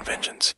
vengeance.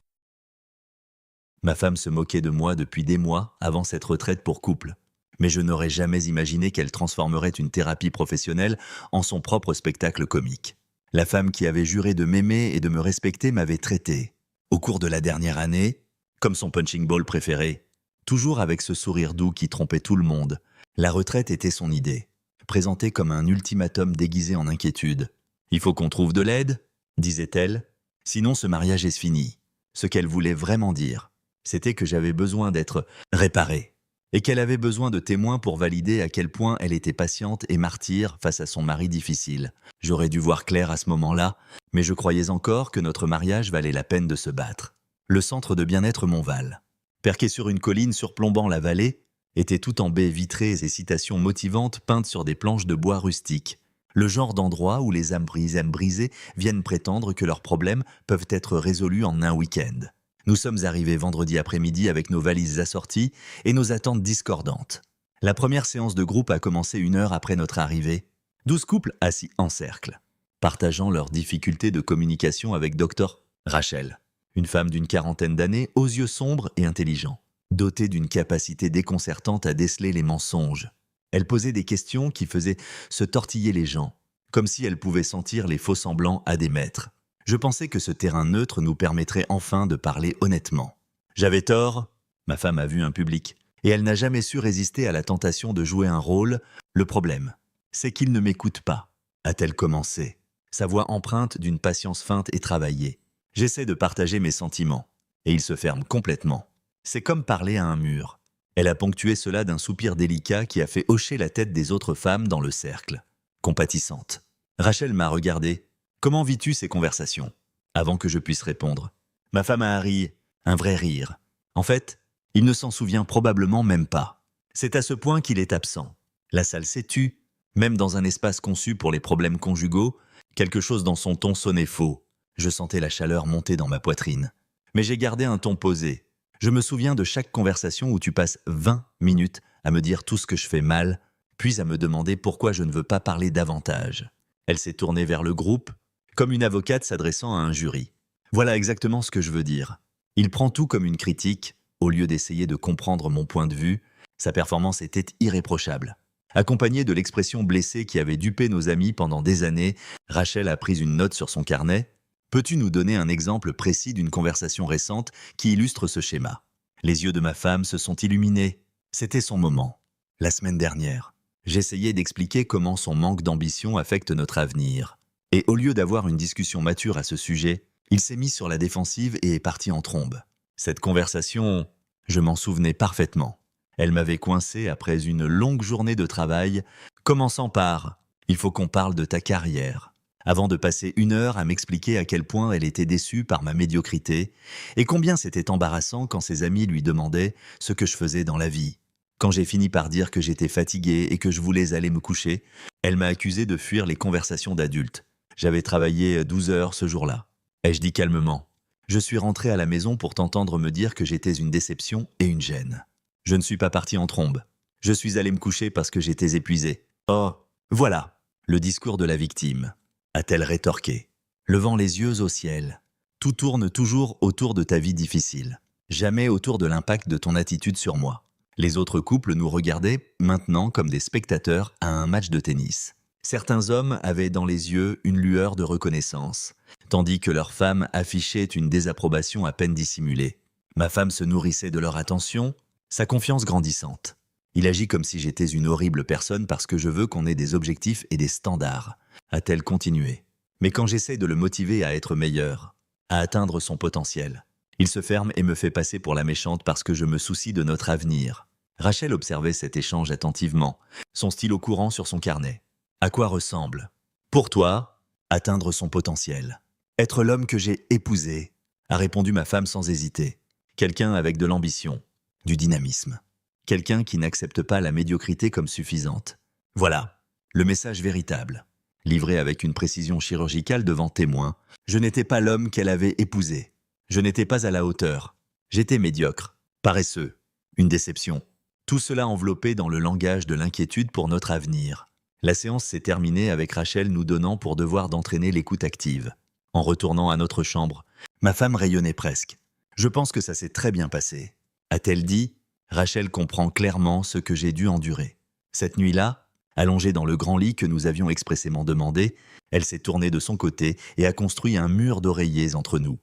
Ma femme se moquait de moi depuis des mois avant cette retraite pour couple. Mais je n'aurais jamais imaginé qu'elle transformerait une thérapie professionnelle en son propre spectacle comique. La femme qui avait juré de m'aimer et de me respecter m'avait traité, au cours de la dernière année, comme son punching ball préféré. Toujours avec ce sourire doux qui trompait tout le monde. La retraite était son idée, présentée comme un ultimatum déguisé en inquiétude. « Il faut qu'on trouve de l'aide », disait-elle, « sinon ce mariage est fini. » Ce qu'elle voulait vraiment dire, c'était que j'avais besoin d'être réparé, et qu'elle avait besoin de témoins pour valider à quel point elle était patiente et martyre face à son mari difficile. J'aurais dû voir clair à ce moment-là, mais je croyais encore que notre mariage valait la peine de se battre. Le centre de bien-être Montval, perqué sur une colline surplombant la vallée, était tout en baies vitrées et citations motivantes peintes sur des planches de bois rustiques. Le genre d'endroit où les âmes brisées viennent prétendre que leurs problèmes peuvent être résolus en un week-end. Nous sommes arrivés vendredi après-midi avec nos valises assorties et nos attentes discordantes. La première séance de groupe a commencé 1 heure après notre arrivée. 12 couples assis en cercle, partageant leurs difficultés de communication avec Dr Rachel, une femme d'une 40aine d'années, aux yeux sombres et intelligents, dotée d'une capacité déconcertante à déceler les mensonges. Elle posait des questions qui faisaient se tortiller les gens, comme si elle pouvait sentir les faux-semblants à des mètres. Je pensais que ce terrain neutre nous permettrait enfin de parler honnêtement. J'avais tort, ma femme a vu un public, et elle n'a jamais su résister à la tentation de jouer un rôle. Le problème, c'est qu'il ne m'écoute pas, a-t-elle commencé, sa voix empreinte d'une patience feinte et travaillée. J'essaie de partager mes sentiments, et il se ferme complètement. C'est comme parler à un mur. Elle a ponctué cela d'un soupir délicat qui a fait hocher la tête des autres femmes dans le cercle, compatissante. Rachel m'a regardé. Comment vis-tu ces conversations ? Avant que je puisse répondre. Ma femme a ri, un vrai rire. En fait, il ne s'en souvient probablement même pas. C'est à ce point qu'il est absent. La salle s'est tue, même dans un espace conçu pour les problèmes conjugaux, quelque chose dans son ton sonnait faux. Je sentais la chaleur monter dans ma poitrine. Mais j'ai gardé un ton posé. Je me souviens de chaque conversation où tu passes 20 minutes à me dire tout ce que je fais mal, puis à me demander pourquoi je ne veux pas parler davantage. Elle s'est tournée vers le groupe, comme une avocate s'adressant à un jury. Voilà exactement ce que je veux dire. Il prend tout comme une critique, au lieu d'essayer de comprendre mon point de vue. Sa performance était irréprochable. Accompagnée de l'expression blessée qui avait dupé nos amis pendant des années, Rachel a pris une note sur son carnet. Peux-tu nous donner un exemple précis d'une conversation récente qui illustre ce schéma ? Les yeux de ma femme se sont illuminés. C'était son moment. La semaine dernière, j'essayais d'expliquer comment son manque d'ambition affecte notre avenir. Et au lieu d'avoir une discussion mature à ce sujet, il s'est mis sur la défensive et est parti en trombe. Cette conversation, je m'en souvenais parfaitement. Elle m'avait coincé après une longue journée de travail, commençant par « Il faut qu'on parle de ta carrière », avant de passer 1 heure à m'expliquer à quel point elle était déçue par ma médiocrité et combien c'était embarrassant quand ses amis lui demandaient ce que je faisais dans la vie. Quand j'ai fini par dire que j'étais fatigué et que je voulais aller me coucher, elle m'a accusé de fuir les conversations d'adultes. J'avais travaillé 12 heures ce jour-là. Ai-je dit calmement. Je suis rentré à la maison pour t'entendre me dire que j'étais une déception et une gêne. Je ne suis pas parti en trombe. Je suis allé me coucher parce que j'étais épuisé. Oh, voilà, le discours de la victime, a-t-elle rétorqué, levant les yeux au ciel. Tout tourne toujours autour de ta vie difficile, jamais autour de l'impact de ton attitude sur moi. Les autres couples nous regardaient maintenant comme des spectateurs à un match de tennis. Certains hommes avaient dans les yeux une lueur de reconnaissance, tandis que leurs femmes affichaient une désapprobation à peine dissimulée. Ma femme se nourrissait de leur attention, sa confiance grandissante. Il agit comme si j'étais une horrible personne parce que je veux qu'on ait des objectifs et des standards, a-t-elle continué. Mais quand j'essaie de le motiver à être meilleur, à atteindre son potentiel, il se ferme et me fait passer pour la méchante parce que je me soucie de notre avenir. Rachel observait cet échange attentivement, son stylo courant sur son carnet. À quoi ressemble, pour toi, atteindre son potentiel ? Être l'homme que j'ai épousé, a répondu ma femme sans hésiter. Quelqu'un avec de l'ambition, du dynamisme. Quelqu'un qui n'accepte pas la médiocrité comme suffisante. Voilà, le message véritable. Livré avec une précision chirurgicale devant témoins, je n'étais pas l'homme qu'elle avait épousé. Je n'étais pas à la hauteur. J'étais médiocre, paresseux, une déception. Tout cela enveloppé dans le langage de l'inquiétude pour notre avenir. La séance s'est terminée avec Rachel nous donnant pour devoir d'entraîner l'écoute active. En retournant à notre chambre, Ma femme rayonnait presque. Je pense que ça s'est très bien passé. A-t-elle dit? Rachel comprend clairement ce que j'ai dû endurer. Cette nuit-là, allongée dans le grand lit que nous avions expressément demandé, elle s'est tournée de son côté et a construit un mur d'oreillers entre nous.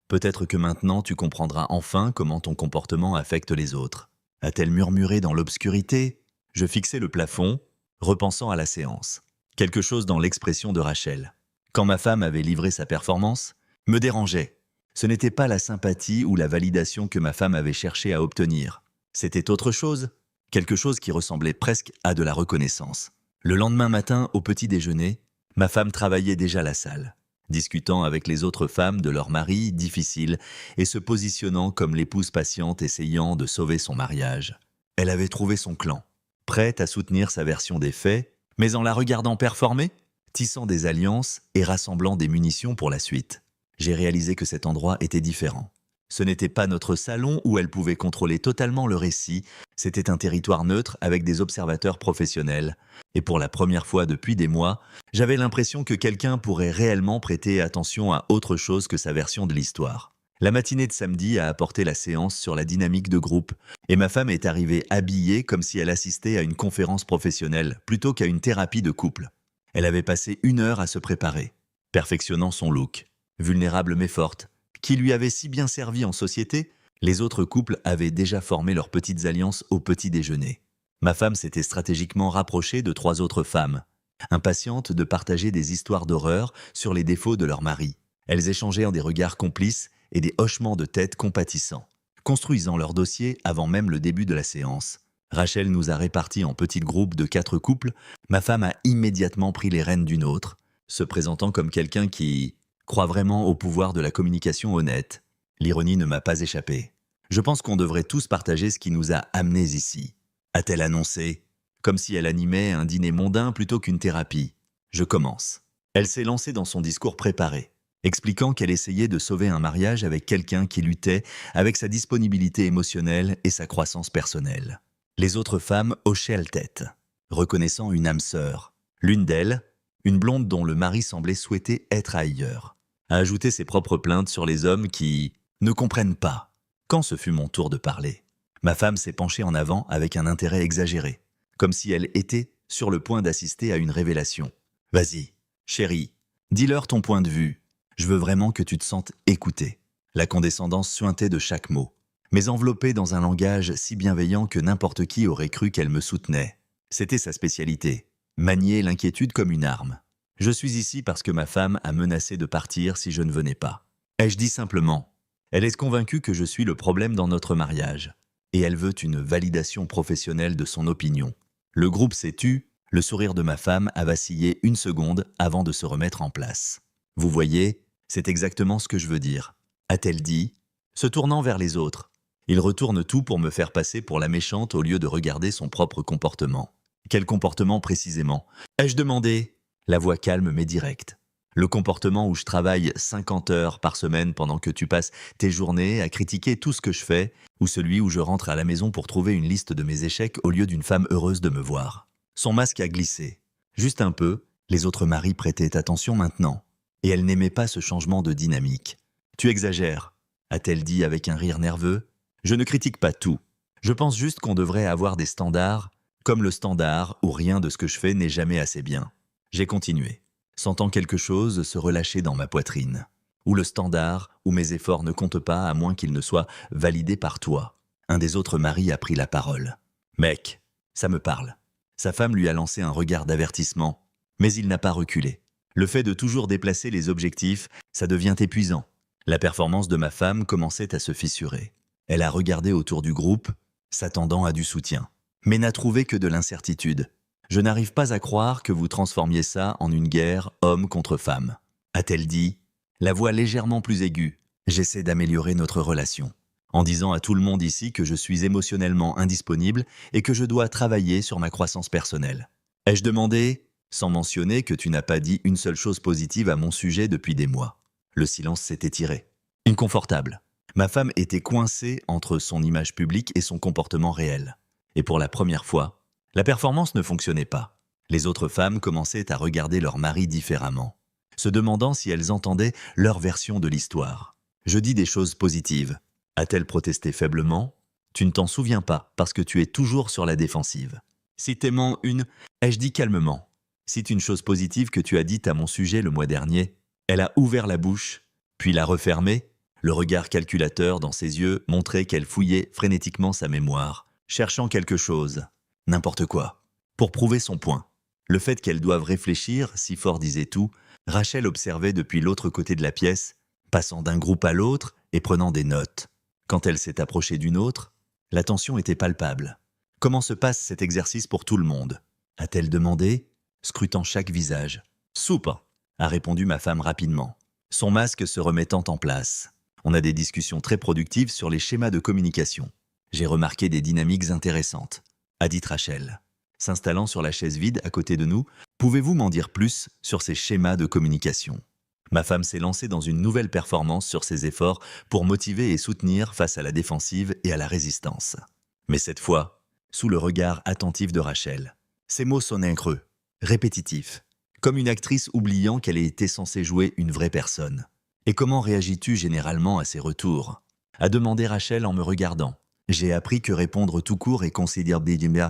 Peut-être que maintenant tu comprendras enfin comment ton comportement affecte les autres. A-t-elle murmuré dans l'obscurité? Je fixai le plafond, repensant à la séance. Quelque chose dans l'expression de Rachel, quand ma femme avait livré sa performance, me dérangeait. Ce n'était pas la sympathie ou la validation que ma femme avait cherché à obtenir. C'était autre chose, quelque chose qui ressemblait presque à de la reconnaissance. Le lendemain matin, au petit déjeuner, ma femme travaillait déjà la salle, discutant avec les autres femmes de leur mari difficile et se positionnant comme l'épouse patiente essayant de sauver son mariage. Elle avait trouvé son clan, prête à soutenir sa version des faits, mais en la regardant performer, tissant des alliances et rassemblant des munitions pour la suite. J'ai réalisé que cet endroit était différent. Ce n'était pas notre salon où elle pouvait contrôler totalement le récit, c'était un territoire neutre avec des observateurs professionnels. Et pour la première fois depuis des mois, j'avais l'impression que quelqu'un pourrait réellement prêter attention à autre chose que sa version de l'histoire. La matinée de samedi a apporté la séance sur la dynamique de groupe, et ma femme est arrivée habillée comme si elle assistait à une conférence professionnelle plutôt qu'à une thérapie de couple. Elle avait passé 1 heure à se préparer, perfectionnant son look, vulnérable mais forte, qui lui avait si bien servi en société. Les autres couples avaient déjà formé leurs petites alliances au petit déjeuner. Ma femme s'était stratégiquement rapprochée de 3 autres femmes, impatientes de partager des histoires d'horreur sur les défauts de leur mari. Elles échangeaient en des regards complices et des hochements de tête compatissants, construisant leur dossier avant même le début de la séance. Rachel nous a répartis en petits groupes de 4 couples. Ma femme a immédiatement pris les rênes d'une autre, se présentant comme quelqu'un qui croit vraiment au pouvoir de la communication honnête. L'ironie ne m'a pas échappé. Je pense qu'on devrait tous partager ce qui nous a amenés ici, a-t-elle annoncé, comme si elle animait un dîner mondain plutôt qu'une thérapie. Je commence. Elle s'est lancée dans son discours préparé, expliquant qu'elle essayait de sauver un mariage avec quelqu'un qui luttait avec sa disponibilité émotionnelle et sa croissance personnelle. Les autres femmes hochaient la tête, reconnaissant une âme sœur. L'une d'elles, une blonde dont le mari semblait souhaiter être ailleurs, a ajouté ses propres plaintes sur les hommes qui ne comprennent pas. Quand ce fut mon tour de parler, ma femme s'est penchée en avant avec un intérêt exagéré, comme si elle était sur le point d'assister à une révélation. « Vas-y, chérie, dis-leur ton point de vue. Je veux vraiment que tu te sentes écoutée. » La condescendance suintait de chaque mot, mais enveloppée dans un langage si bienveillant que n'importe qui aurait cru qu'elle me soutenait. C'était sa spécialité, manier l'inquiétude comme une arme. Je suis ici parce que ma femme a menacé de partir si je ne venais pas. Ai-je dit simplement? Elle est convaincue que je suis le problème dans notre mariage, et elle veut une validation professionnelle de son opinion. Le groupe s'est tu, le sourire de ma femme a vacillé 1 seconde avant de se remettre en place. Vous voyez, c'est exactement ce que je veux dire, a-t-elle dit, se tournant vers les autres. Il retourne tout pour me faire passer pour la méchante au lieu de regarder son propre comportement. Quel comportement précisément? Ai-je demandé? La voix calme mais directe. Le comportement où je travaille 50 heures par semaine pendant que tu passes tes journées à critiquer tout ce que je fais, ou celui où je rentre à la maison pour trouver une liste de mes échecs au lieu d'une femme heureuse de me voir. Son masque a glissé. Juste un peu, les autres maris prêtaient attention maintenant, et elle n'aimait pas ce changement de dynamique. « Tu exagères », a-t-elle dit avec un rire nerveux. « Je ne critique pas tout. Je pense juste qu'on devrait avoir des standards, comme le standard où rien de ce que je fais n'est jamais assez bien. » J'ai continué, sentant quelque chose se relâcher dans ma poitrine. Ou le standard où mes efforts ne comptent pas à moins qu'ils ne soient validés par toi. Un des autres maris a pris la parole. « Mec, ça me parle. » Sa femme lui a lancé un regard d'avertissement, mais il n'a pas reculé. Le fait de toujours déplacer les objectifs, ça devient épuisant. La performance de ma femme commençait à se fissurer. Elle a regardé autour du groupe, s'attendant à du soutien, mais n'a trouvé que de l'incertitude. « Je n'arrive pas à croire que vous transformiez ça en une guerre homme contre femme, » a-t-elle dit, la voix légèrement plus aiguë. J'essaie d'améliorer notre relation, en disant à tout le monde ici que je suis émotionnellement indisponible et que je dois travailler sur ma croissance personnelle. Ai-je demandé, sans mentionner que tu n'as pas dit une seule chose positive à mon sujet depuis des mois? Le silence s'est étiré. Inconfortable. Ma femme était coincée entre son image publique et son comportement réel. Et pour la première fois, la performance ne fonctionnait pas. Les autres femmes commençaient à regarder leur mari différemment, se demandant si elles entendaient leur version de l'histoire. Je dis des choses positives. A-t-elle protesté faiblement? Tu ne t'en souviens pas parce que tu es toujours sur la défensive. Si t'aimant une, ai-je dit calmement. Cite une chose positive que tu as dite à mon sujet le mois dernier. Elle a ouvert la bouche, puis l'a refermée. Le regard calculateur dans ses yeux montrait qu'elle fouillait frénétiquement sa mémoire, cherchant quelque chose, n'importe quoi, pour prouver son point. Le fait qu'elle doive réfléchir, si fort disait tout, Rachel observait depuis l'autre côté de la pièce, passant d'un groupe à l'autre et prenant des notes. Quand elle s'est approchée d'une autre, la tension était palpable. Comment se passe cet exercice pour tout le monde? A-t-elle demandé, scrutant chaque visage. Soupe, a répondu ma femme rapidement, son masque se remettant en place. On a des discussions très productives sur les schémas de communication. J'ai remarqué des dynamiques intéressantes, a dit Rachel. S'installant sur la chaise vide à côté de nous, pouvez-vous m'en dire plus sur ces schémas de communication? Ma femme s'est lancée dans une nouvelle performance sur ses efforts pour motiver et soutenir face à la défensive et à la résistance. Mais cette fois, sous le regard attentif de Rachel. Ses mots sonnaient creux, répétitifs, comme une actrice oubliant qu'elle était censée jouer une vraie personne. Et comment réagis-tu généralement à ces retours? A demandé Rachel en me regardant. J'ai appris que répondre tout court est considéré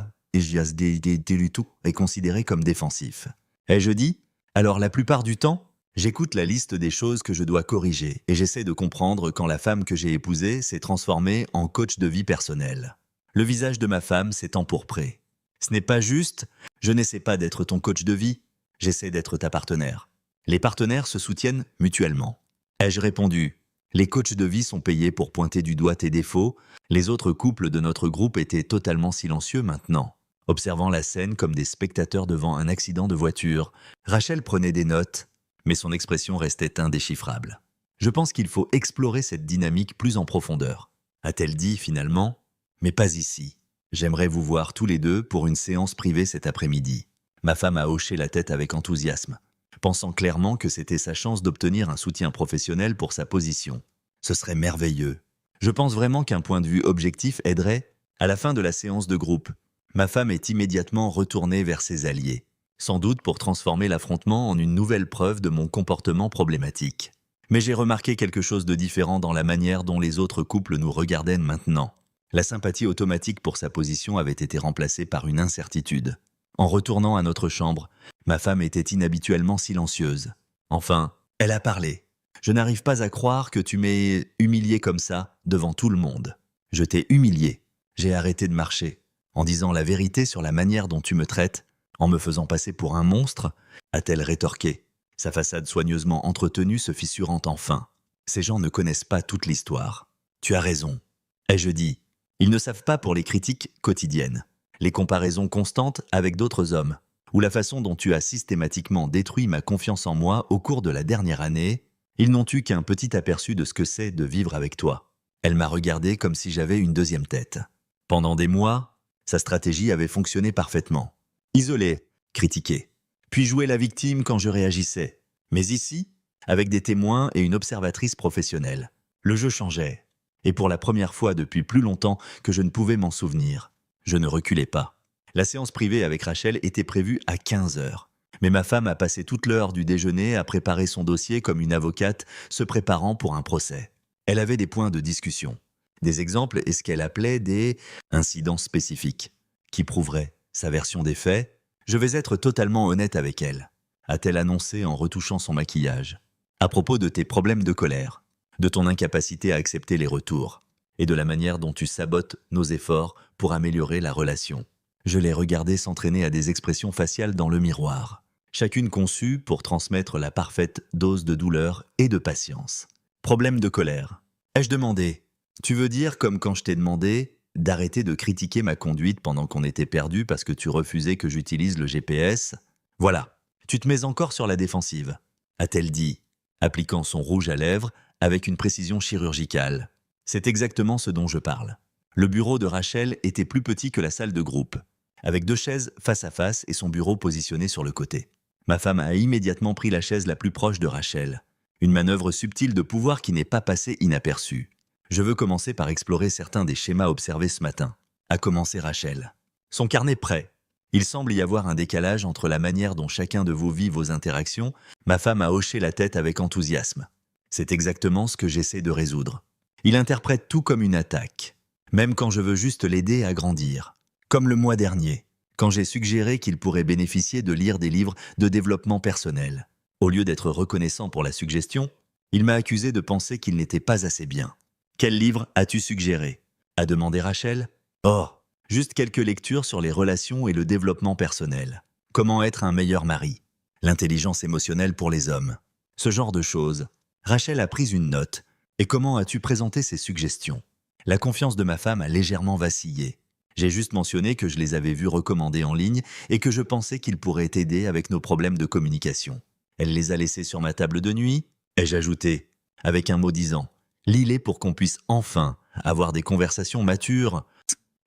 comme défensif. Ai-je dit? Alors la plupart du temps, j'écoute la liste des choses que je dois corriger et j'essaie de comprendre quand la femme que j'ai épousée s'est transformée en coach de vie personnelle. Le visage de ma femme s'est empourpré. Ce n'est pas juste, je n'essaie pas d'être ton coach de vie, j'essaie d'être ta partenaire. Les partenaires se soutiennent mutuellement. Ai-je répondu? Les coachs de vie sont payés pour pointer du doigt tes défauts, les autres couples de notre groupe étaient totalement silencieux maintenant. Observant la scène comme des spectateurs devant un accident de voiture, Rachel prenait des notes, mais son expression restait indéchiffrable. Je pense qu'il faut explorer cette dynamique plus en profondeur. A-t-elle dit finalement? Mais pas ici. J'aimerais vous voir tous les deux pour une séance privée cet après-midi. Ma femme a hoché la tête avec enthousiasme, pensant clairement que c'était sa chance d'obtenir un soutien professionnel pour sa position. Ce serait merveilleux. Je pense vraiment qu'un point de vue objectif aiderait à la fin de la séance de groupe. Ma femme est immédiatement retournée vers ses alliés, sans doute pour transformer l'affrontement en une nouvelle preuve de mon comportement problématique. Mais j'ai remarqué quelque chose de différent dans la manière dont les autres couples nous regardaient maintenant. La sympathie automatique pour sa position avait été remplacée par une incertitude. En retournant à notre chambre, ma femme était inhabituellement silencieuse. Enfin, elle a parlé. Je n'arrive pas à croire que tu m'aies humilié comme ça, devant tout le monde. Je t'ai humilié. J'ai arrêté de marcher. En disant la vérité sur la manière dont tu me traites, en me faisant passer pour un monstre, a-t-elle rétorqué, sa façade soigneusement entretenue se fissurant enfin. Ces gens ne connaissent pas toute l'histoire. Tu as raison. Ai-je dit? Ils ne savent pas pour les critiques quotidiennes, les comparaisons constantes avec d'autres hommes, ou la façon dont tu as systématiquement détruit ma confiance en moi au cours de la dernière année. Ils n'ont eu qu'un petit aperçu de ce que c'est de vivre avec toi. Elle m'a regardé comme si j'avais une deuxième tête. Pendant des mois, sa stratégie avait fonctionné parfaitement. Isoler, critiquer, puis jouer la victime quand je réagissais. Mais ici, avec des témoins et une observatrice professionnelle, le jeu changeait. Et pour la première fois depuis plus longtemps que je ne pouvais m'en souvenir, je ne reculais pas. La séance privée avec Rachel était prévue à 15 heures. Mais ma femme a passé toute l'heure du déjeuner à préparer son dossier comme une avocate se préparant pour un procès. Elle avait des points de discussion, des exemples et ce qu'elle appelait des incidents spécifiques, qui prouveraient sa version des faits. Je vais être totalement honnête avec elle, a-t-elle annoncé en retouchant son maquillage. À propos de tes problèmes de colère, de ton incapacité à accepter les retours, et de la manière dont tu sabotes nos efforts pour améliorer la relation. Je l'ai regardée s'entraîner à des expressions faciales dans le miroir, chacune conçue pour transmettre la parfaite dose de douleur et de patience. Problème de colère. Ai-je demandé? Tu veux dire comme quand je t'ai demandé d'arrêter de critiquer ma conduite pendant qu'on était perdu parce que tu refusais que j'utilise le GPS? Voilà, tu te mets encore sur la défensive, a-t-elle dit, appliquant son rouge à lèvres avec une précision chirurgicale. C'est exactement ce dont je parle. Le bureau de Rachel était plus petit que la salle de groupe, avec 2 chaises face à face et son bureau positionné sur le côté. Ma femme a immédiatement pris la chaise la plus proche de Rachel. Une manœuvre subtile de pouvoir qui n'est pas passée inaperçue. Je veux commencer par explorer certains des schémas observés ce matin, a commencé Rachel. Son carnet prêt. Il semble y avoir un décalage entre la manière dont chacun de vous vit vos interactions. Ma femme a hoché la tête avec enthousiasme. C'est exactement ce que j'essaie de résoudre. Il interprète tout comme une attaque, même quand je veux juste l'aider à grandir. Comme le mois dernier, quand j'ai suggéré qu'il pourrait bénéficier de lire des livres de développement personnel. Au lieu d'être reconnaissant pour la suggestion, il m'a accusé de penser qu'il n'était pas assez bien. « Quel livre as-tu suggéré » a demandé Rachel. « Oh, juste quelques lectures sur les relations et le développement personnel. Comment être un meilleur mari. L'intelligence émotionnelle pour les hommes. Ce genre de choses. » Rachel a pris une note. « Et comment as-tu présenté ces suggestions ?» La confiance de ma femme a légèrement vacillé. J'ai juste mentionné que je les avais vus recommandés en ligne et que je pensais qu'ils pourraient t'aider avec nos problèmes de communication. Elle les a laissés sur ma table de nuit, ai-je ajouté, avec un mot disant « Lis-les pour qu'on puisse enfin avoir des conversations matures. »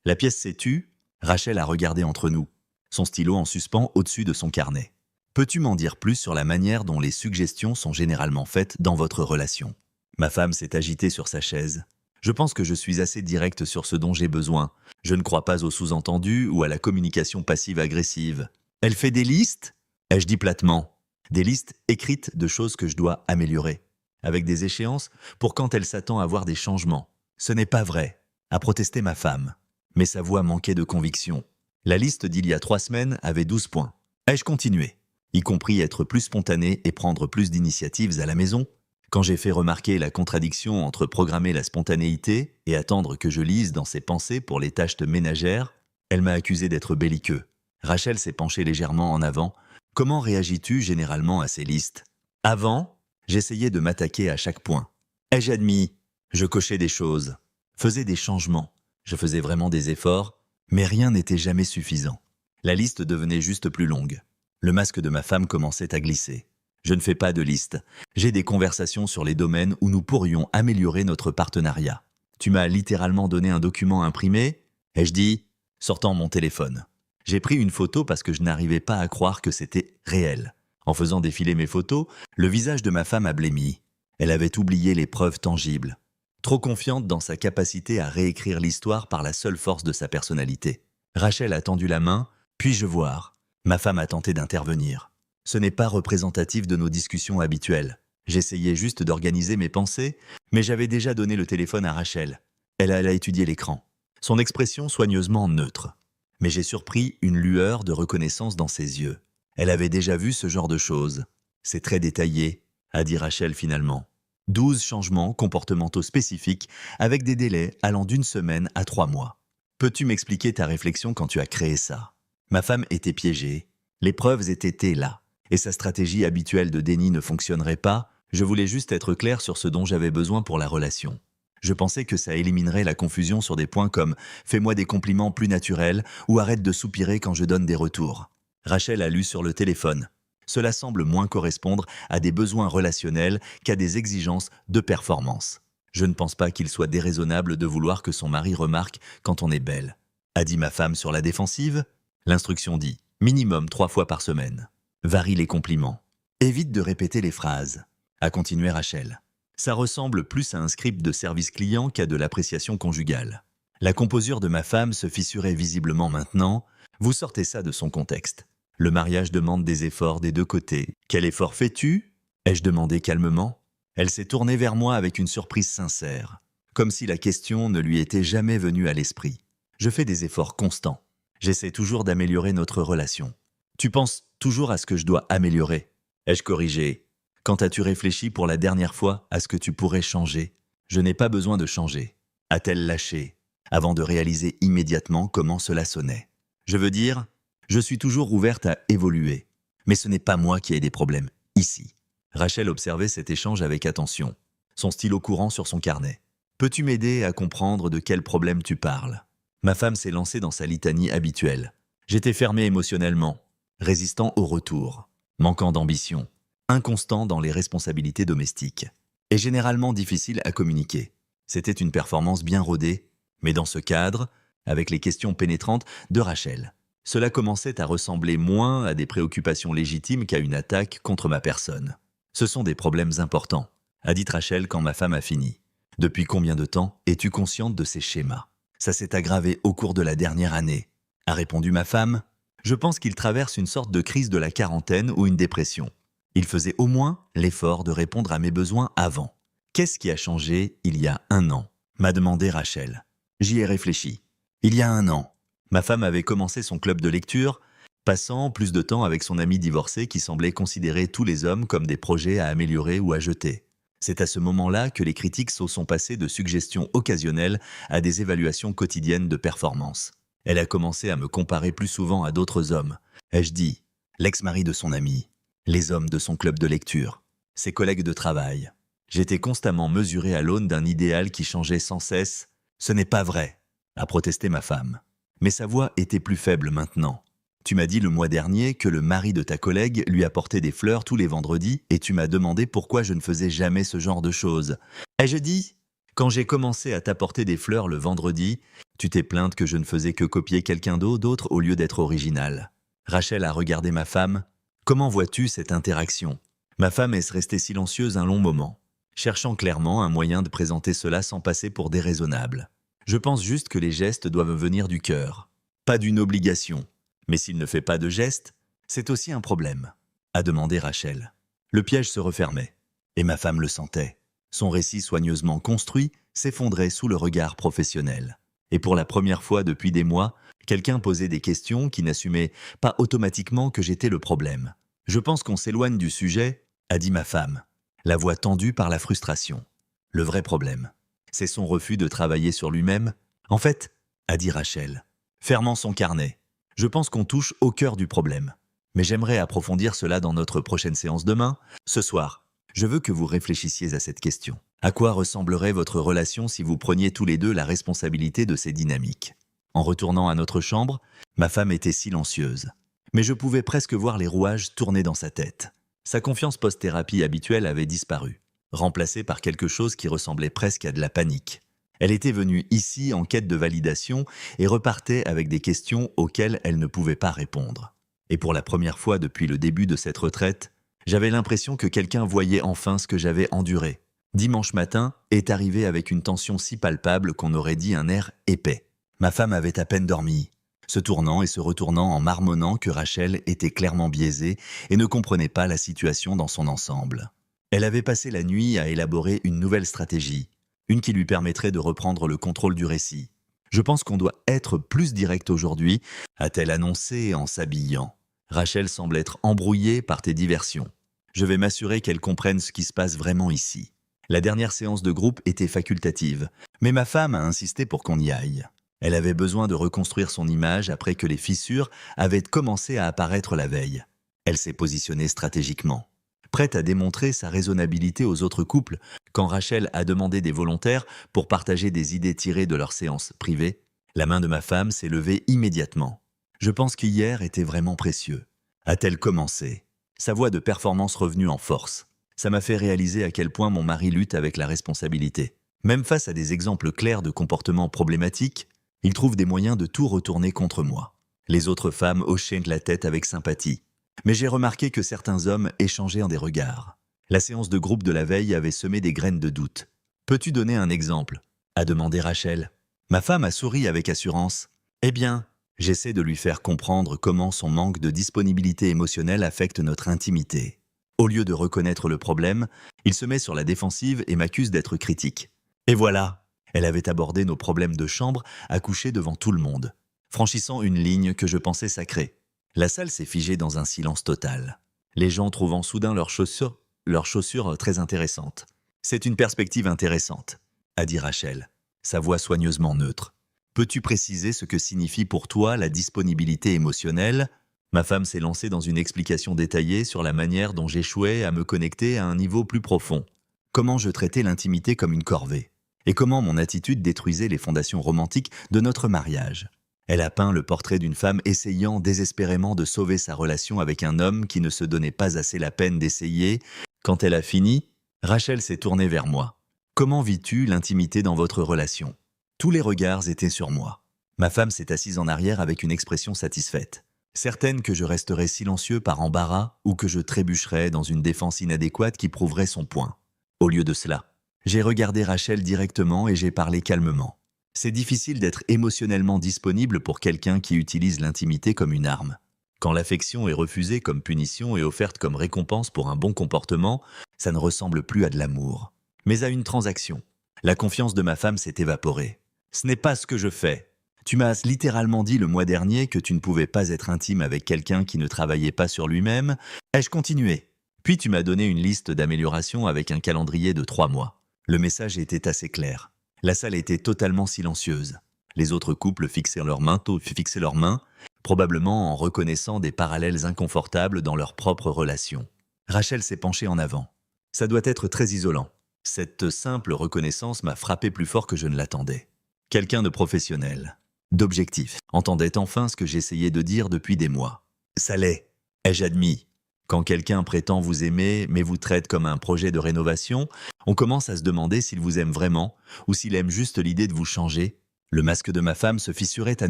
La pièce s'est tue, Rachel a regardé entre nous, son stylo en suspens au-dessus de son carnet. « Peux-tu m'en dire plus sur la manière dont les suggestions sont généralement faites dans votre relation ?» Ma femme s'est agitée sur sa chaise. Je pense que je suis assez direct sur ce dont j'ai besoin. Je ne crois pas aux sous-entendus ou à la communication passive-agressive. Elle fait des listes ? Ai-je dit platement. Des listes écrites de choses que je dois améliorer, avec des échéances pour quand elle s'attend à voir des changements. Ce n'est pas vrai, a protesté ma femme. Mais sa voix manquait de conviction. La liste d'il y a 3 semaines avait 12 points. Ai-je continué ? Y compris être plus spontané et prendre plus d'initiatives à la maison ? Quand j'ai fait remarquer la contradiction entre programmer la spontanéité et attendre que je lise dans ses pensées pour les tâches de ménagère, elle m'a accusé d'être belliqueux. Rachel s'est penchée légèrement en avant. « Comment réagis-tu généralement à ces listes ?» Avant, j'essayais de m'attaquer à chaque point. Ai-je admis ? Je cochais des choses, faisais des changements, je faisais vraiment des efforts, mais rien n'était jamais suffisant. La liste devenait juste plus longue. Le masque de ma femme commençait à glisser. Je ne fais pas de liste. J'ai des conversations sur les domaines où nous pourrions améliorer notre partenariat. Tu m'as littéralement donné un document imprimé, ai-je dit, sortant mon téléphone. J'ai pris une photo parce que je n'arrivais pas à croire que c'était réel. En faisant défiler mes photos, le visage de ma femme a blêmi. Elle avait oublié les preuves tangibles. Trop confiante dans sa capacité à réécrire l'histoire par la seule force de sa personnalité. Rachel a tendu la main, puis-je voir ? Ma femme a tenté d'intervenir. Ce n'est pas représentatif de nos discussions habituelles. J'essayais juste d'organiser mes pensées, mais j'avais déjà donné le téléphone à Rachel. Elle a étudié l'écran. Son expression soigneusement neutre. Mais j'ai surpris une lueur de reconnaissance dans ses yeux. Elle avait déjà vu ce genre de choses. C'est très détaillé, a dit Rachel finalement. 12 changements comportementaux spécifiques avec des délais allant d'1 semaine à 3 mois. Peux-tu m'expliquer ta réflexion quand tu as créé ça ? Ma femme était piégée. Les preuves étaient là. Et sa stratégie habituelle de déni ne fonctionnerait pas, je voulais juste être clair sur ce dont j'avais besoin pour la relation. Je pensais que ça éliminerait la confusion sur des points comme « fais-moi des compliments plus naturels » ou « arrête de soupirer quand je donne des retours ». Rachel a lu sur le téléphone. Cela semble moins correspondre à des besoins relationnels qu'à des exigences de performance. Je ne pense pas qu'il soit déraisonnable de vouloir que son mari remarque quand on est belle. A dit ma femme sur la défensive. L'instruction dit « minimum 3 fois par semaine ». Varie les compliments. Évite de répéter les phrases, a continué Rachel. Ça ressemble plus à un script de service client qu'à de l'appréciation conjugale. La composure de ma femme se fissurait visiblement maintenant. Vous sortez ça de son contexte. Le mariage demande des efforts des deux côtés. Quel effort fais-tu ? Ai-je demandé calmement. Elle s'est tournée vers moi avec une surprise sincère, comme si la question ne lui était jamais venue à l'esprit. Je fais des efforts constants. J'essaie toujours d'améliorer notre relation. Tu penses toujours à ce que je dois améliorer. Ai-je corrigé ? Quand as-tu réfléchi pour la dernière fois à ce que tu pourrais changer ? Je n'ai pas besoin de changer. A-t-elle lâché, avant de réaliser immédiatement comment cela sonnait ? Je veux dire, je suis toujours ouverte à évoluer. Mais ce n'est pas moi qui ai des problèmes, ici. Rachel observait cet échange avec attention, son stylo courant sur son carnet. Peux-tu m'aider à comprendre de quel problème tu parles ? Ma femme s'est lancée dans sa litanie habituelle. J'étais fermé émotionnellement, résistant au retour, manquant d'ambition, inconstant dans les responsabilités domestiques, et généralement difficile à communiquer. C'était une performance bien rodée, mais dans ce cadre, avec les questions pénétrantes de Rachel, cela commençait à ressembler moins à des préoccupations légitimes qu'à une attaque contre ma personne. Ce sont des problèmes importants, a dit Rachel quand ma femme a fini. Depuis combien de temps es-tu consciente de ces schémas ? Ça s'est aggravé au cours de la dernière année, a répondu ma femme. Je pense qu'il traverse une sorte de crise de la quarantaine ou une dépression. Il faisait au moins l'effort de répondre à mes besoins avant. Qu'est-ce qui a changé il y a 1 an m'a demandé Rachel. J'y ai réfléchi. Il y a 1 an, ma femme avait commencé son club de lecture, passant plus de temps avec son ami divorcé qui semblait considérer tous les hommes comme des projets à améliorer ou à jeter. C'est à ce moment-là que les critiques se sont passées de suggestions occasionnelles à des évaluations quotidiennes de performance. Elle a commencé à me comparer plus souvent à d'autres hommes. Ai-je dit, l'ex-mari de son ami, les hommes de son club de lecture, ses collègues de travail. J'étais constamment mesuré à l'aune d'un idéal qui changeait sans cesse. « Ce n'est pas vrai !» a protesté ma femme. Mais sa voix était plus faible maintenant. Tu m'as dit le mois dernier que le mari de ta collègue lui apportait des fleurs tous les vendredis et tu m'as demandé pourquoi je ne faisais jamais ce genre de choses. Ai-je dit ? Quand j'ai commencé à t'apporter des fleurs le vendredi, tu t'es plainte que je ne faisais que copier quelqu'un d'autre au lieu d'être original. Rachel a regardé ma femme. Comment vois-tu cette interaction ? Ma femme est restée silencieuse un long moment, cherchant clairement un moyen de présenter cela sans passer pour déraisonnable. Je pense juste que les gestes doivent venir du cœur, pas d'une obligation. Mais s'il ne fait pas de gestes, c'est aussi un problème, a demandé Rachel. Le piège se refermait, et ma femme le sentait. Son récit soigneusement construit s'effondrait sous le regard professionnel. Et pour la première fois depuis des mois, quelqu'un posait des questions qui n'assumaient pas automatiquement que j'étais le problème. Je pense qu'on s'éloigne du sujet, a dit ma femme, la voix tendue par la frustration. Le vrai problème, c'est son refus de travailler sur lui-même. En fait, a dit Rachel, fermant son carnet. Je pense qu'on touche au cœur du problème. Mais j'aimerais approfondir cela dans notre prochaine séance demain. Ce soir, je veux que vous réfléchissiez à cette question. À quoi ressemblerait votre relation si vous preniez tous les deux la responsabilité de ces dynamiques ? En retournant à notre chambre, ma femme était silencieuse. Mais je pouvais presque voir les rouages tourner dans sa tête. Sa confiance post-thérapie habituelle avait disparu, remplacée par quelque chose qui ressemblait presque à de la panique. Elle était venue ici en quête de validation et repartait avec des questions auxquelles elle ne pouvait pas répondre. Et pour la première fois depuis le début de cette retraite, j'avais l'impression que quelqu'un voyait enfin ce que j'avais enduré. Dimanche matin est arrivé avec une tension si palpable qu'on aurait dit un air épais. Ma femme avait à peine dormi, se tournant et se retournant en marmonnant que Rachel était clairement biaisée et ne comprenait pas la situation dans son ensemble. Elle avait passé la nuit à élaborer une nouvelle stratégie, une qui lui permettrait de reprendre le contrôle du récit. Je pense qu'on doit être plus direct aujourd'hui, a-t-elle annoncé en s'habillant. Rachel semble être embrouillée par tes diversions. Je vais m'assurer qu'elle comprenne ce qui se passe vraiment ici. La dernière séance de groupe était facultative, mais ma femme a insisté pour qu'on y aille. Elle avait besoin de reconstruire son image après que les fissures avaient commencé à apparaître la veille. Elle s'est positionnée stratégiquement, prête à démontrer sa raisonnabilité aux autres couples. Quand Rachel a demandé des volontaires pour partager des idées tirées de leurs séances privées, la main de ma femme s'est levée immédiatement. Je pense qu'hier était vraiment précieux. A-t-elle commencé ? Sa voix de performance revenue en force. Ça m'a fait réaliser à quel point mon mari lutte avec la responsabilité. Même face à des exemples clairs de comportements problématiques, il trouve des moyens de tout retourner contre moi. Les autres femmes hochaient la tête avec sympathie. Mais j'ai remarqué que certains hommes échangeaient en des regards. La séance de groupe de la veille avait semé des graines de doute. « Peux-tu donner un exemple ?» a demandé Rachel. Ma femme a souri avec assurance. « Eh bien, j'essaie de lui faire comprendre comment son manque de disponibilité émotionnelle affecte notre intimité. Au lieu de reconnaître le problème, il se met sur la défensive et m'accuse d'être critique. Et voilà, elle avait abordé nos problèmes de chambre à coucher devant tout le monde, franchissant une ligne que je pensais sacrée. La salle s'est figée dans un silence total, les gens trouvant soudain leurs chaussures très intéressantes. « C'est une perspective intéressante », a dit Rachel, sa voix soigneusement neutre. « Peux-tu préciser ce que signifie pour toi la disponibilité émotionnelle ?» Ma femme s'est lancée dans une explication détaillée sur la manière dont j'échouais à me connecter à un niveau plus profond. Comment je traitais l'intimité comme une corvée. Et comment mon attitude détruisait les fondations romantiques de notre mariage. Elle a peint le portrait d'une femme essayant désespérément de sauver sa relation avec un homme qui ne se donnait pas assez la peine d'essayer. Quand elle a fini, Rachel s'est tournée vers moi. « Comment vis-tu l'intimité dans votre relation ?» Tous les regards étaient sur moi. Ma femme s'est assise en arrière avec une expression satisfaite. Certaine que je resterais silencieux par embarras ou que je trébucherais dans une défense inadéquate qui prouverait son point. Au lieu de cela, j'ai regardé Rachel directement et j'ai parlé calmement. C'est difficile d'être émotionnellement disponible pour quelqu'un qui utilise l'intimité comme une arme. Quand l'affection est refusée comme punition et offerte comme récompense pour un bon comportement, ça ne ressemble plus à de l'amour. mais à une transaction. La confiance de ma femme s'est évaporée. Ce n'est pas ce que je fais. Tu m'as littéralement dit le mois dernier que tu ne pouvais pas être intime avec quelqu'un qui ne travaillait pas sur lui-même. Ai-je continué? Puis tu m'as donné une liste d'améliorations avec un calendrier de 3 mois. Le message était assez clair. La salle était totalement silencieuse. Les autres couples fixaient leurs mains, probablement en reconnaissant des parallèles inconfortables dans leur propre relation. Rachel s'est penchée en avant. Ça doit être très isolant. Cette simple reconnaissance m'a frappé plus fort que je ne l'attendais. Quelqu'un de professionnel, d'objectif, entendait enfin ce que j'essayais de dire depuis des mois. Ça l'est, ai-je admis. Quand quelqu'un prétend vous aimer mais vous traite comme un projet de rénovation, on commence à se demander s'il vous aime vraiment ou s'il aime juste l'idée de vous changer. Le masque de ma femme se fissurait à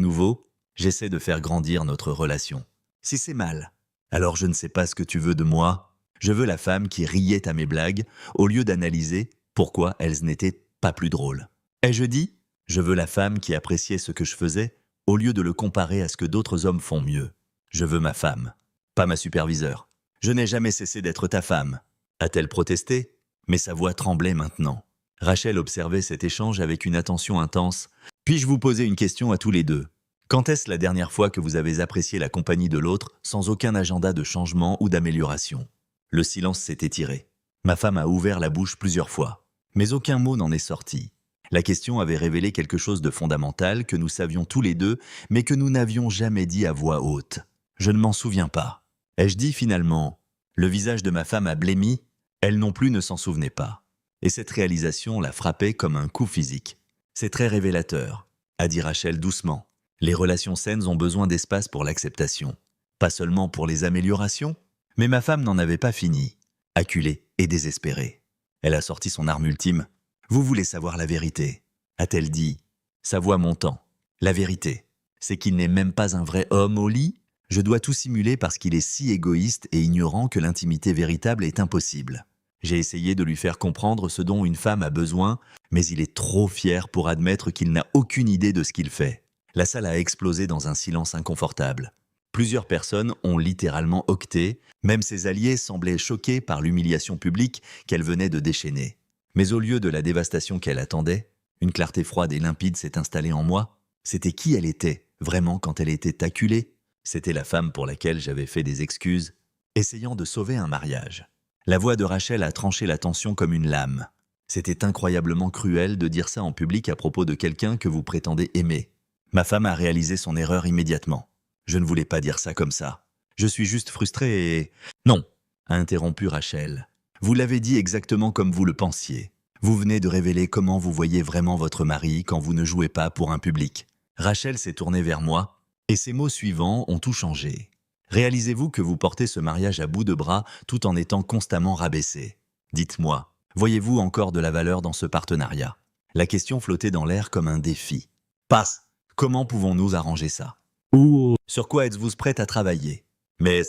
nouveau. J'essaie de faire grandir notre relation. Si c'est mal, alors je ne sais pas ce que tu veux de moi. Je veux la femme qui riait à mes blagues au lieu d'analyser pourquoi elles n'étaient pas plus drôles. Ai-je dit? Je veux la femme qui appréciait ce que je faisais au lieu de le comparer à ce que d'autres hommes font mieux. Je veux ma femme, pas ma superviseure. Je n'ai jamais cessé d'être ta femme. A-t-elle protesté? Mais sa voix tremblait maintenant. Rachel observait cet échange avec une attention intense. Puis-je vous poser une question à tous les deux? Quand est-ce la dernière fois que vous avez apprécié la compagnie de l'autre sans aucun agenda de changement ou d'amélioration? Le silence s'est étiré. Ma femme a ouvert la bouche plusieurs fois, mais aucun mot n'en est sorti. La question avait révélé quelque chose de fondamental que nous savions tous les deux, mais que nous n'avions jamais dit à voix haute. Je ne m'en souviens pas. Ai-je dit finalement? Le visage de ma femme a blêmi, elle non plus ne s'en souvenait pas. Et cette réalisation la frappait comme un coup physique. C'est très révélateur, a dit Rachel doucement. Les relations saines ont besoin d'espace pour l'acceptation. Pas seulement pour les améliorations, mais ma femme n'en avait pas fini, acculée et désespérée. Elle a sorti son arme ultime. Vous voulez savoir la vérité, a-t-elle dit, sa voix montant. La vérité, c'est qu'il n'est même pas un vrai homme au lit. Je dois tout simuler parce qu'il est si égoïste et ignorant que l'intimité véritable est impossible. J'ai essayé de lui faire comprendre ce dont une femme a besoin, mais il est trop fier pour admettre qu'il n'a aucune idée de ce qu'il fait. La salle a explosé dans un silence inconfortable. Plusieurs personnes ont littéralement octé, même ses alliés semblaient choqués par l'humiliation publique qu'elle venait de déchaîner. Mais au lieu de la dévastation qu'elle attendait, une clarté froide et limpide s'est installée en moi. C'était qui elle était, vraiment, quand elle était acculée? C'était la femme pour laquelle j'avais fait des excuses, essayant de sauver un mariage. La voix de Rachel a tranché la tension comme une lame. C'était incroyablement cruel de dire ça en public à propos de quelqu'un que vous prétendez aimer. Ma femme a réalisé son erreur immédiatement. Je ne voulais pas dire ça comme ça. Je suis juste frustré et... Non, a interrompu Rachel. Vous l'avez dit exactement comme vous le pensiez. Vous venez de révéler comment vous voyez vraiment votre mari quand vous ne jouez pas pour un public. Rachel s'est tournée vers moi, et ses mots suivants ont tout changé. Réalisez-vous que vous portez ce mariage à bout de bras tout en étant constamment rabaissé. Dites-moi, voyez-vous encore de la valeur dans ce partenariat? La question flottait dans l'air comme un défi. Passe. Comment pouvons-nous arranger ça? Sur quoi êtes-vous prête à travailler? Mais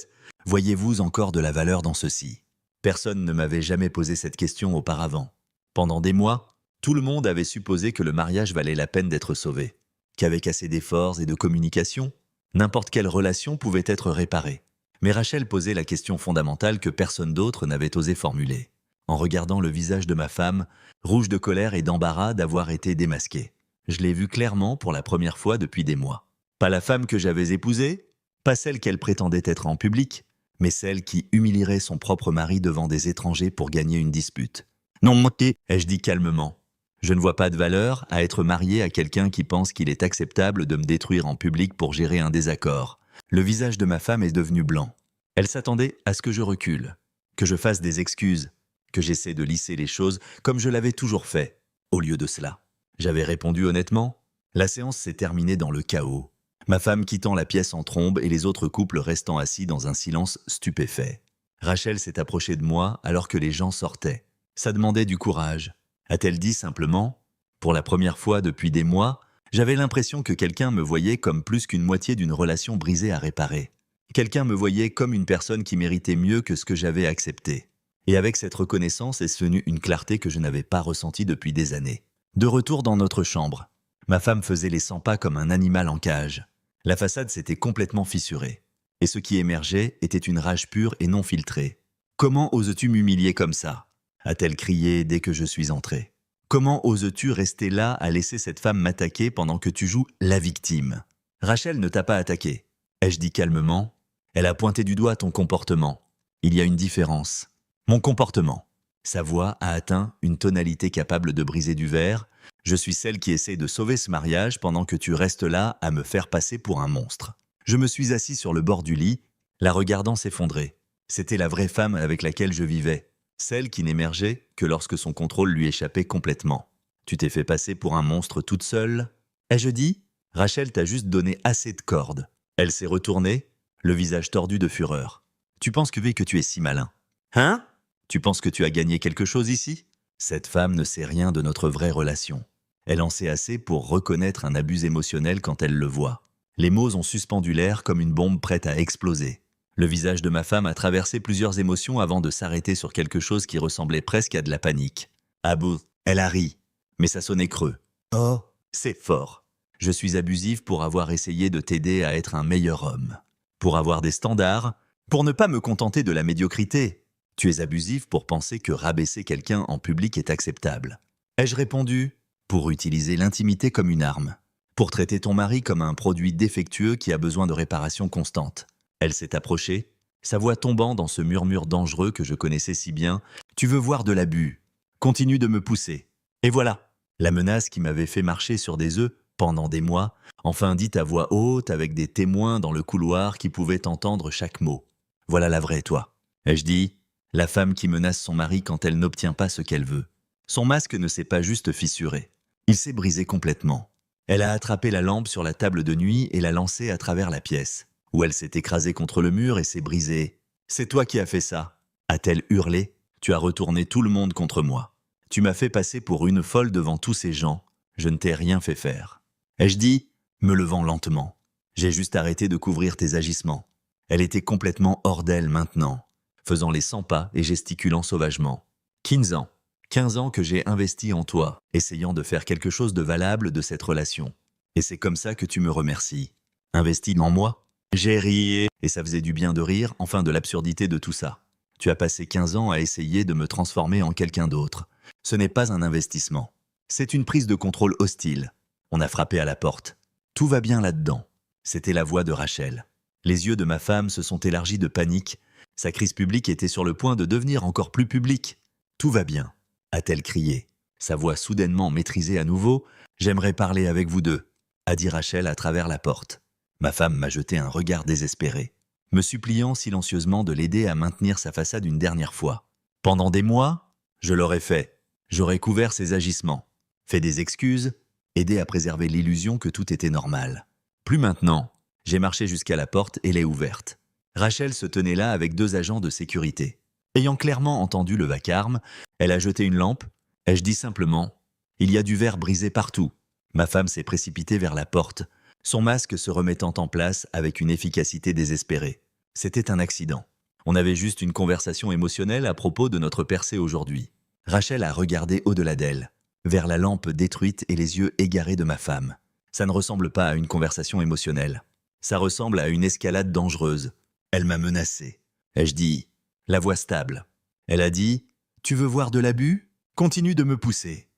voyez-vous encore de la valeur dans ceci? Personne ne m'avait jamais posé cette question auparavant. Pendant des mois, tout le monde avait supposé que le mariage valait la peine d'être sauvé, qu'avec assez d'efforts et de communication, n'importe quelle relation pouvait être réparée. Mais Rachel posait la question fondamentale que personne d'autre n'avait osé formuler. En regardant le visage de ma femme, rouge de colère et d'embarras d'avoir été démasquée. Je l'ai vue clairement pour la première fois depuis des mois. Pas la femme que j'avais épousée, pas celle qu'elle prétendait être en public, mais celle qui humilierait son propre mari devant des étrangers pour gagner une dispute. Non, moqué, ai-je dit calmement. Je ne vois pas de valeur à être marié à quelqu'un qui pense qu'il est acceptable de me détruire en public pour gérer un désaccord. Le visage de ma femme est devenu blanc. Elle s'attendait à ce que je recule, que je fasse des excuses, que j'essaie de lisser les choses comme je l'avais toujours fait. Au lieu de cela, j'avais répondu honnêtement. La séance s'est terminée dans le chaos. Ma femme quittant la pièce en trombe et les autres couples restant assis dans un silence stupéfait. Rachel s'est approchée de moi alors que les gens sortaient. Ça demandait du courage. A-t-elle dit simplement? Pour la première fois depuis des mois, j'avais l'impression que quelqu'un me voyait comme plus qu'une moitié d'une relation brisée à réparer. Quelqu'un me voyait comme une personne qui méritait mieux que ce que j'avais accepté. Et avec cette reconnaissance est venue une clarté que je n'avais pas ressentie depuis des années. De retour dans notre chambre, ma femme faisait les 100 pas comme un animal en cage. La façade s'était complètement fissurée. Et ce qui émergeait était une rage pure et non filtrée. « Comment oses-tu m'humilier comme ça ?» a-t-elle crié dès que je suis entré. Comment oses-tu rester là à laisser cette femme m'attaquer pendant que tu joues la victime? Rachel ne t'a pas attaqué, ai-je dit calmement. Elle a pointé du doigt ton comportement. Il y a une différence. Mon comportement. Sa voix a atteint une tonalité capable de briser du verre. Je suis celle qui essaie de sauver ce mariage pendant que tu restes là à me faire passer pour un monstre. Je me suis assis sur le bord du lit, la regardant s'effondrer. C'était la vraie femme avec laquelle je vivais, celle qui n'émergeait que lorsque son contrôle lui échappait complètement. Tu t'es fait passer pour un monstre toute seule? Ai-je dit? Rachel t'a juste donné assez de cordes. Elle s'est retournée, le visage tordu de fureur. Tu penses que tu es si malin? Hein? Tu penses que tu as gagné quelque chose ici? Cette femme ne sait rien de notre vraie relation. Elle en sait assez pour reconnaître un abus émotionnel quand elle le voit. Les mots ont suspendu l'air comme une bombe prête à exploser. Le visage de ma femme a traversé plusieurs émotions avant de s'arrêter sur quelque chose qui ressemblait presque à de la panique. Ah bon, elle a ri, mais ça sonnait creux. Oh, c'est fort. Je suis abusive pour avoir essayé de t'aider à être un meilleur homme. Pour avoir des standards, pour ne pas me contenter de la médiocrité. Tu es abusive pour penser que rabaisser quelqu'un en public est acceptable. Ai-je répondu? Pour utiliser l'intimité comme une arme. Pour traiter ton mari comme un produit défectueux qui a besoin de réparation constante. Elle s'est approchée, sa voix tombant dans ce murmure dangereux que je connaissais si bien. Tu veux voir de l'abus? Continue de me pousser. Et voilà, la menace qui m'avait fait marcher sur des œufs pendant des mois, enfin dite à voix haute avec des témoins dans le couloir qui pouvaient entendre chaque mot. Voilà la vraie toi. Ai-je dit? La femme qui menace son mari quand elle n'obtient pas ce qu'elle veut. Son masque ne s'est pas juste fissuré. Il s'est brisé complètement. Elle a attrapé la lampe sur la table de nuit et l'a lancée à travers la pièce, où elle s'est écrasée contre le mur et s'est brisée. C'est toi qui as fait ça, a-t-elle hurlé. Tu as retourné tout le monde contre moi. Tu m'as fait passer pour une folle devant tous ces gens. Je ne t'ai rien fait faire. Ai-je dit, me levant lentement. J'ai juste arrêté de couvrir tes agissements. Elle était complètement hors d'elle maintenant, faisant les 100 pas et gesticulant sauvagement. 15 ans. 15 ans que j'ai investi en toi, essayant de faire quelque chose de valable de cette relation. Et c'est comme ça que tu me remercies. Investi en moi? J'ai ri et ça faisait du bien de rire, enfin de l'absurdité de tout ça. Tu as passé 15 ans à essayer de me transformer en quelqu'un d'autre. Ce n'est pas un investissement. C'est une prise de contrôle hostile. On a frappé à la porte. Tout va bien là-dedans. C'était la voix de Rachel. Les yeux de ma femme se sont élargis de panique. Sa crise publique était sur le point de devenir encore plus publique. Tout va bien, a-t-elle crié. Sa voix soudainement maîtrisée à nouveau. J'aimerais parler avec vous deux, a dit Rachel à travers la porte. Ma femme m'a jeté un regard désespéré, me suppliant silencieusement de l'aider à maintenir sa façade une dernière fois. Pendant des mois, je l'aurais fait. J'aurais couvert ses agissements, fait des excuses, aidé à préserver l'illusion que tout était normal. Plus maintenant. J'ai marché jusqu'à la porte et l'ai ouverte. Rachel se tenait là avec 2 agents de sécurité. Ayant clairement entendu le vacarme, elle a jeté une lampe. Ai-je dit simplement, il y a du verre brisé partout. Ma femme s'est précipitée vers la porte, son masque se remettant en place avec une efficacité désespérée. C'était un accident. On avait juste une conversation émotionnelle à propos de notre percée aujourd'hui. Rachel a regardé au-delà d'elle, vers la lampe détruite et les yeux égarés de ma femme. Ça ne ressemble pas à une conversation émotionnelle. Ça ressemble à une escalade dangereuse. Elle m'a menacé. Ai-je dit, la voix stable. Elle a dit, tu veux voir de l'abus? Continue de me pousser.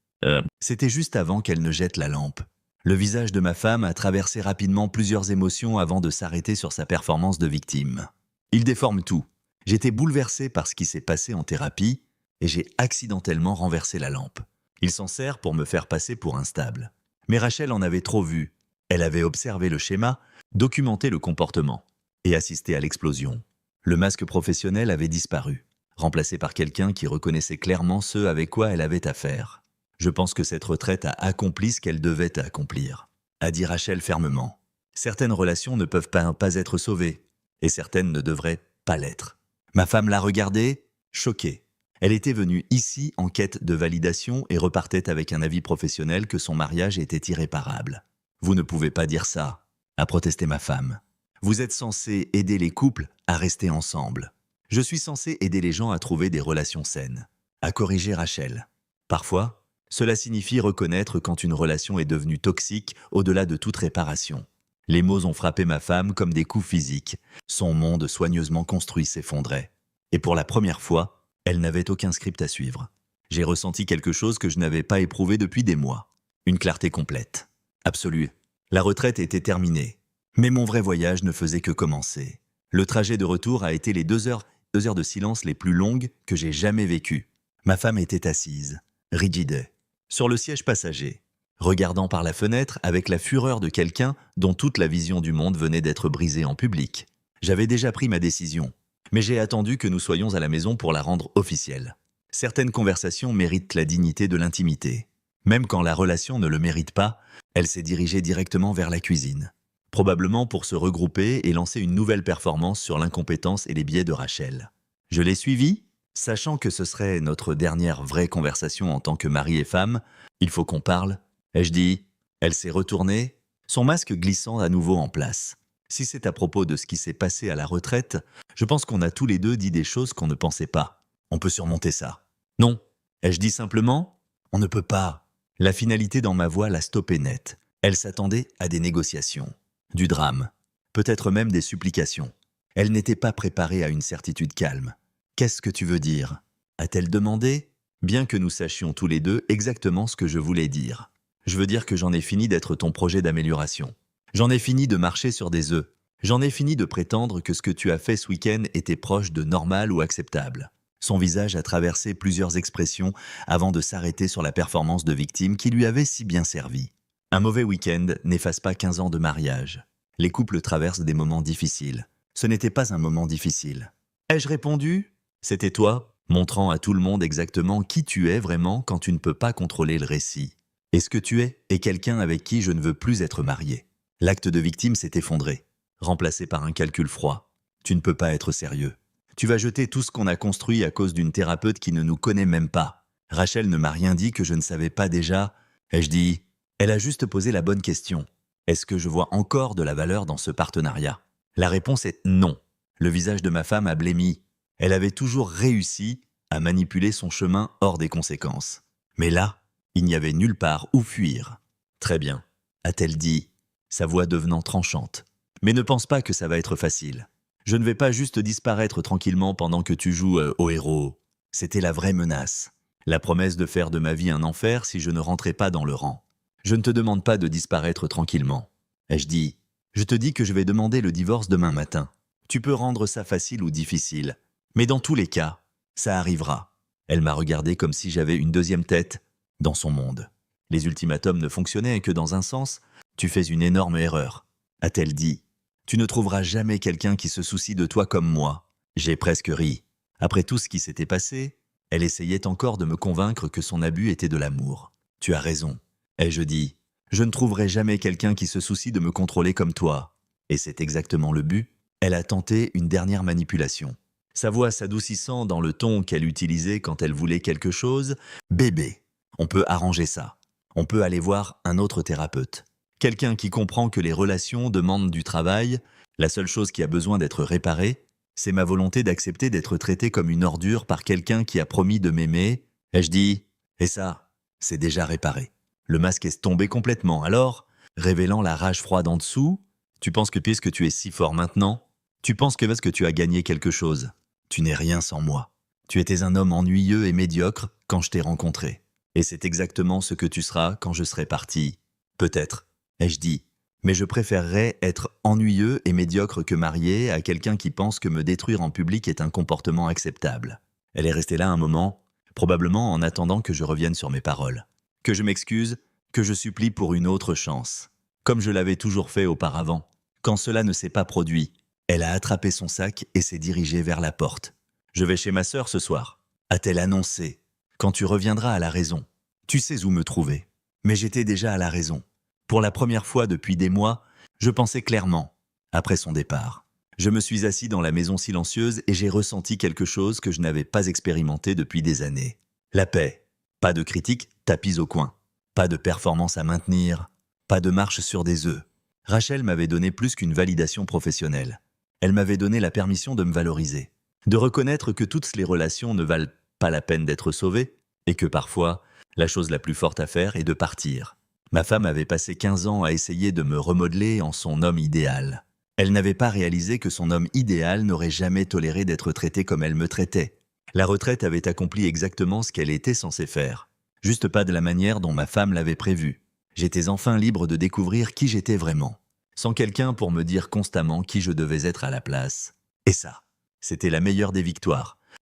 C'était juste avant qu'elle ne jette la lampe. Le visage de ma femme a traversé rapidement plusieurs émotions avant de s'arrêter sur sa performance de victime. Il déforme tout. J'étais bouleversé par ce qui s'est passé en thérapie et j'ai accidentellement renversé la lampe. Il s'en sert pour me faire passer pour instable. Mais Rachel en avait trop vu. Elle avait observé le schéma, documenté le comportement et assisté à l'explosion. Le masque professionnel avait disparu, remplacé par quelqu'un qui reconnaissait clairement ce avec quoi elle avait affaire. Je pense que cette retraite a accompli ce qu'elle devait accomplir, a dit Rachel fermement. Certaines relations ne peuvent pas être sauvées, et certaines ne devraient pas l'être. Ma femme l'a regardée, choquée. Elle était venue ici en quête de validation et repartait avec un avis professionnel que son mariage était irréparable. Vous ne pouvez pas dire ça, a protesté ma femme. Vous êtes censé aider les couples à rester ensemble. Je suis censé aider les gens à trouver des relations saines, a corrigé Rachel. Parfois, cela signifie reconnaître quand une relation est devenue toxique au-delà de toute réparation. Les mots ont frappé ma femme comme des coups physiques. Son monde soigneusement construit s'effondrait. Et pour la première fois, elle n'avait aucun script à suivre. J'ai ressenti quelque chose que je n'avais pas éprouvé depuis des mois. Une clarté complète. Absolue. La retraite était terminée. Mais mon vrai voyage ne faisait que commencer. Le trajet de retour a été les 2 heures de silence les plus longues que j'ai jamais vécues. Ma femme était assise, rigide, sur le siège passager, regardant par la fenêtre avec la fureur de quelqu'un dont toute la vision du monde venait d'être brisée en public. J'avais déjà pris ma décision, mais j'ai attendu que nous soyons à la maison pour la rendre officielle. Certaines conversations méritent la dignité de l'intimité. Même quand la relation ne le mérite pas, elle s'est dirigée directement vers la cuisine. Probablement pour se regrouper et lancer une nouvelle performance sur l'incompétence et les biais de Rachel. Je l'ai suivie, sachant que ce serait notre dernière vraie conversation en tant que mari et femme. Il faut qu'on parle, ai-je dit. Elle s'est retournée, son masque glissant à nouveau en place. Si c'est à propos de ce qui s'est passé à la retraite, je pense qu'on a tous les deux dit des choses qu'on ne pensait pas. On peut surmonter ça. Non, ai-je dit simplement, on ne peut pas. La finalité dans ma voix l'a stoppée net. Elle s'attendait à des négociations. Du drame, peut-être même des supplications. Elle n'était pas préparée à une certitude calme. « Qu'est-ce que tu veux dire ?» a-t-elle demandé, bien que nous sachions tous les deux exactement ce que je voulais dire. « Je veux dire que j'en ai fini d'être ton projet d'amélioration. J'en ai fini de marcher sur des œufs. J'en ai fini de prétendre que ce que tu as fait ce week-end était proche de normal ou acceptable. » Son visage a traversé plusieurs expressions avant de s'arrêter sur la performance de victime qui lui avait si bien servi. Un mauvais week-end n'efface pas 15 ans de mariage. Les couples traversent des moments difficiles. Ce n'était pas un moment difficile. Ai-je répondu ? C'était toi, montrant à tout le monde exactement qui tu es vraiment quand tu ne peux pas contrôler le récit. Et ce que tu es est quelqu'un avec qui je ne veux plus être marié. L'acte de victime s'est effondré, remplacé par un calcul froid. Tu ne peux pas être sérieux. Tu vas jeter tout ce qu'on a construit à cause d'une thérapeute qui ne nous connaît même pas. Rachel ne m'a rien dit que je ne savais pas déjà. Ai-je dit ? Elle a juste posé la bonne question. Est-ce que je vois encore de la valeur dans ce partenariat ? La réponse est non. Le visage de ma femme a blêmi. Elle avait toujours réussi à manipuler son chemin hors des conséquences. Mais là, il n'y avait nulle part où fuir. Très bien, a-t-elle dit, sa voix devenant tranchante. Mais ne pense pas que ça va être facile. Je ne vais pas juste disparaître tranquillement pendant que tu joues au héros. C'était la vraie menace. La promesse de faire de ma vie un enfer si je ne rentrais pas dans le rang. Je ne te demande pas de disparaître tranquillement. Ai-je dit, je te dis que je vais demander le divorce demain matin. Tu peux rendre ça facile ou difficile. Mais dans tous les cas, ça arrivera. Elle m'a regardé comme si j'avais une deuxième tête dans son monde. Les ultimatums ne fonctionnaient que dans un sens. Tu fais une énorme erreur, a-t-elle dit. Tu ne trouveras jamais quelqu'un qui se soucie de toi comme moi. J'ai presque ri. Après tout ce qui s'était passé, elle essayait encore de me convaincre que son abus était de l'amour. Tu as raison. Ai-je dit, je ne trouverai jamais quelqu'un qui se soucie de me contrôler comme toi. Et c'est exactement le but. Elle a tenté une dernière manipulation. Sa voix s'adoucissant dans le ton qu'elle utilisait quand elle voulait quelque chose. Bébé, on peut arranger ça. On peut aller voir un autre thérapeute. Quelqu'un qui comprend que les relations demandent du travail. La seule chose qui a besoin d'être réparée, c'est ma volonté d'accepter d'être traité comme une ordure par quelqu'un qui a promis de m'aimer. Ai-je dit, et ça, c'est déjà réparé. Le masque est tombé complètement, alors, révélant la rage froide en dessous, tu penses que puisque tu es si fort maintenant, tu penses que parce que tu as gagné quelque chose, tu n'es rien sans moi. Tu étais un homme ennuyeux et médiocre quand je t'ai rencontré. Et c'est exactement ce que tu seras quand je serai parti. Peut-être, ai-je dit, mais je préférerais être ennuyeux et médiocre que marié à quelqu'un qui pense que me détruire en public est un comportement acceptable. Elle est restée là un moment, probablement en attendant que je revienne sur mes paroles. Que je m'excuse, que je supplie pour une autre chance. Comme je l'avais toujours fait auparavant. Quand cela ne s'est pas produit, elle a attrapé son sac et s'est dirigée vers la porte. « Je vais chez ma sœur ce soir », a-t-elle annoncé. « Quand tu reviendras à la raison, tu sais où me trouver. » Mais j'étais déjà à la raison. Pour la première fois depuis des mois, je pensais clairement, après son départ. Je me suis assis dans la maison silencieuse et j'ai ressenti quelque chose que je n'avais pas expérimenté depuis des années. La paix. Pas de critique, tapis au coin. Pas de performance à maintenir. Pas de marche sur des œufs. Rachel m'avait donné plus qu'une validation professionnelle. Elle m'avait donné la permission de me valoriser. De reconnaître que toutes les relations ne valent pas la peine d'être sauvées et que parfois, la chose la plus forte à faire est de partir. Ma femme avait passé 15 ans à essayer de me remodeler en son homme idéal. Elle n'avait pas réalisé que son homme idéal n'aurait jamais toléré d'être traité comme elle me traitait. La retraite avait accompli exactement ce qu'elle était censée faire. Juste pas de la manière dont ma femme l'avait prévu. J'étais enfin libre de découvrir qui j'étais vraiment. Sans quelqu'un pour me dire constamment qui je devais être à la place. Et ça, c'était la meilleure des victoires.